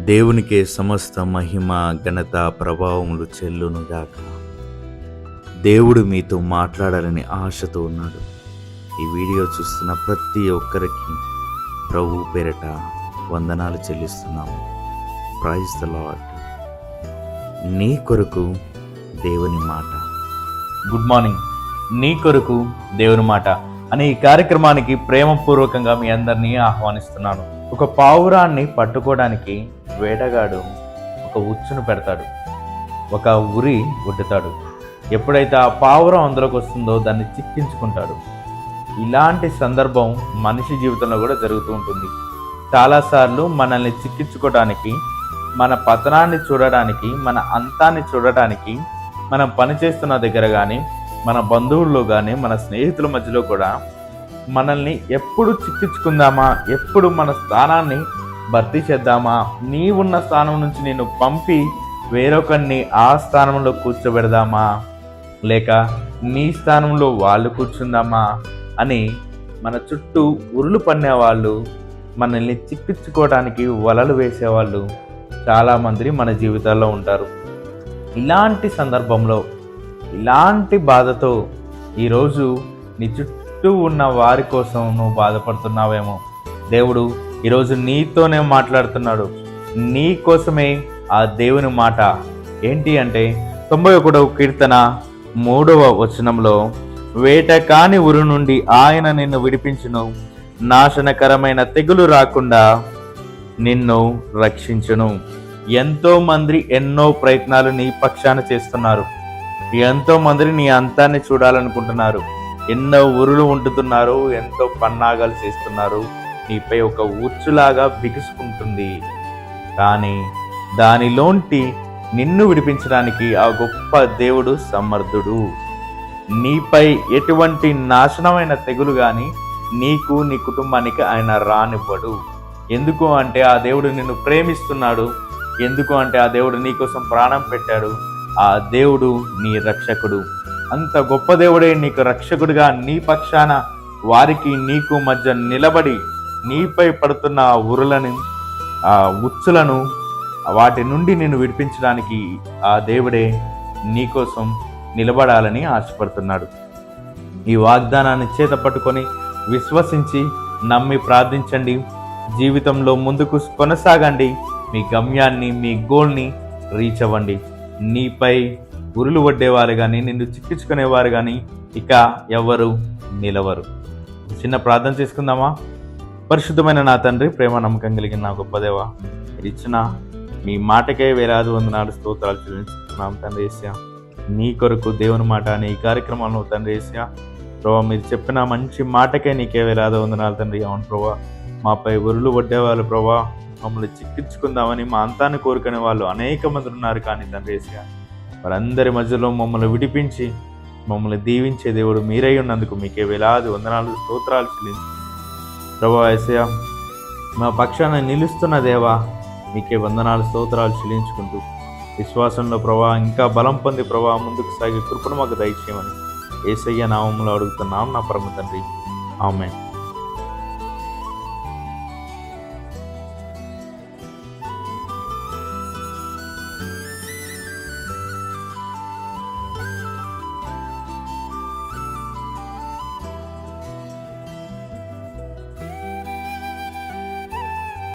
దేవునికే సమస్త మహిమ ఘనత ప్రభావములు చెల్లునుగాక. దేవుడు మీతో మాట్లాడాలని ఆశతో ఉన్నాడు. ఈ వీడియో చూస్తున్న ప్రతి ఒక్కరికి ప్రభు పేరట వందనాలు చెల్లిస్తున్నాము. Praise the lord. నీ కొరకు దేవుని మాట. Good morning. నీ కొరకు దేవుని మాట అనే ఈ కార్యక్రమానికి ప్రేమపూర్వకంగా మీ అందరినీ ఆహ్వానిస్తున్నాను. ఒక పావురాన్ని పట్టుకోవడానికి వేటగాడు ఒక ఉచ్చును పెడతాడు, ఒక ఉరి ఒడ్డుతాడు. ఎప్పుడైతే ఆ పావురం అందులోకి వస్తుందో దాన్ని చిక్కించుకుంటాడు. ఇలాంటి సందర్భం మనిషి జీవితంలో కూడా జరుగుతూ ఉంటుంది. చాలాసార్లు మనల్ని చిక్కించుకోవడానికి, మన పతనాన్ని చూడడానికి, మన అంతాన్ని చూడడానికి మనం పనిచేస్తున్న దగ్గర కానీ, మన బంధువుల్లో కానీ, మన స్నేహితుల మధ్యలో కూడా మనల్ని ఎప్పుడు చిక్కించుకుందామా, ఎప్పుడు మన స్థానాన్ని భర్తీ చేద్దామా, నీ ఉన్న స్థానం నుంచి నేను పంపి వేరొకరిని ఆ స్థానంలో కూర్చోబెడదామా, లేక నీ స్థానంలో వాళ్ళు కూర్చుందామా అని మన చుట్టూ ఉరులు పన్నేవాళ్ళు, మనల్ని చిక్కించుకోవడానికి వలలు వేసేవాళ్ళు చాలామంది మన జీవితాల్లో ఉంటారు. ఇలాంటి సందర్భంలో, ఇలాంటి బాధతో ఈరోజు నీ చుట్టూ ఉన్న వారి కోసం నువ్వు బాధపడుతున్నావేమో. దేవుడు ఈరోజు నీతోనే మాట్లాడుతున్నాడు. నీ కోసమే ఆ దేవుని మాట ఏంటి అంటే 91వ కీర్తన 3వ వచనంలో, వేట కాని ఉరు నుండి ఆయన నిన్ను విడిపించును, నాశనకరమైన తెగులు రాకుండా నిన్ను రక్షించును. ఎంతో మంది ఎన్నో ప్రయత్నాలు నీ పక్షాన చేస్తున్నారు. ఎంతో మంది నీ అంతాన్ని చూడాలనుకుంటున్నారు. ఎన్నో ఉరులు ఉంటుతున్నారు, ఎంతో పన్నాగాలు చేస్తున్నారు. నీపై ఒక ఉచ్చులాగా బిగుసుకుంటుంది. కానీ దానిలోంటి నిన్ను విడిపించడానికి ఆ గొప్ప దేవుడు సమర్థుడు. నీపై ఎటువంటి నాశనమైన తెగులు కానీ నీకు, నీ కుటుంబానికి ఆయన రానివ్వడు. ఎందుకు అంటే ఆ దేవుడు నిన్ను ప్రేమిస్తున్నాడు. ఎందుకు అంటే ఆ దేవుడు నీకోసం ప్రాణం పెట్టాడు. ఆ దేవుడు నీ రక్షకుడు. అంత గొప్ప దేవుడే నీకు రక్షకుడిగా నీ పక్షాన వారికి నీకు మధ్య నిలబడి నీపై పడుతున్న ఆ ఉరులను, ఆ ఉచ్చులను, వాటి నుండి నిన్ను విడిపించడానికి ఆ దేవుడే నీకోసం నిలబడాలని ఆశపడుతున్నాడు. ఈ వాగ్దానాన్ని చేత పట్టుకొని విశ్వసించి నమ్మి ప్రార్థించండి. జీవితంలో ముందుకు కొనసాగండి. మీ గమ్యాన్ని, మీ గోల్ని రీచ్ అవ్వండి. నీపై ఉరులు వడ్డేవారు కానీ, నిన్ను చిక్కించుకునేవారు కానీ ఇక ఎవరు నిలవరు. చిన్న ప్రార్థన చేసుకుందామా? పరిశుద్ధమైన నా తండ్రి, ప్రేమ నమ్మకం కలిగిన నా గొప్ప దేవ, మీరు ఇచ్చిన మీ మాటకే వేలాది వందనాలు స్తోత్రాలు చెల్లించుకుంటున్నాం తండ్రి యేసయ్యా. నీ కొరకు దేవుని మాట అనే ఈ కార్యక్రమంలో తండ్రి యేసయ్యా, ప్రభా మీరు చెప్పిన మంచి మాటకే నీకే వేలాది వందనాలు తండ్రి. అవును ప్రభా, మాపై ఉరులు వడ్డేవాళ్ళు ప్రభా, మమ్మల్ని చిక్కించుకుందామని మా అంతాన్ని కోరుకునే వాళ్ళు అనేక మంది ఉన్నారు. కానీ తండ్రి యేసయ్యా, వారందరి మధ్యలో మమ్మల్ని విడిపించి మమ్మల్ని దీవించే దేవుడు మీరై ఉన్నందుకు మీకే వేలాది వందనాలు స్తోత్రాలు చెల్లించు ప్రభా. యేసయ్యా, మా పక్షాన నిలుస్తున్న దేవా, మీకే వందనాలు స్తోత్రాలు చెల్లించుకుంటూ విశ్వాసంలో ప్రభా ఇంకా బలం పొంది ప్రభా ముందుకు సాగే కృపను మాకు దయచేయమని యేసయ్య నామములో అడుగుతున్నాం నా పరమ తండ్రి. ఆమేన్.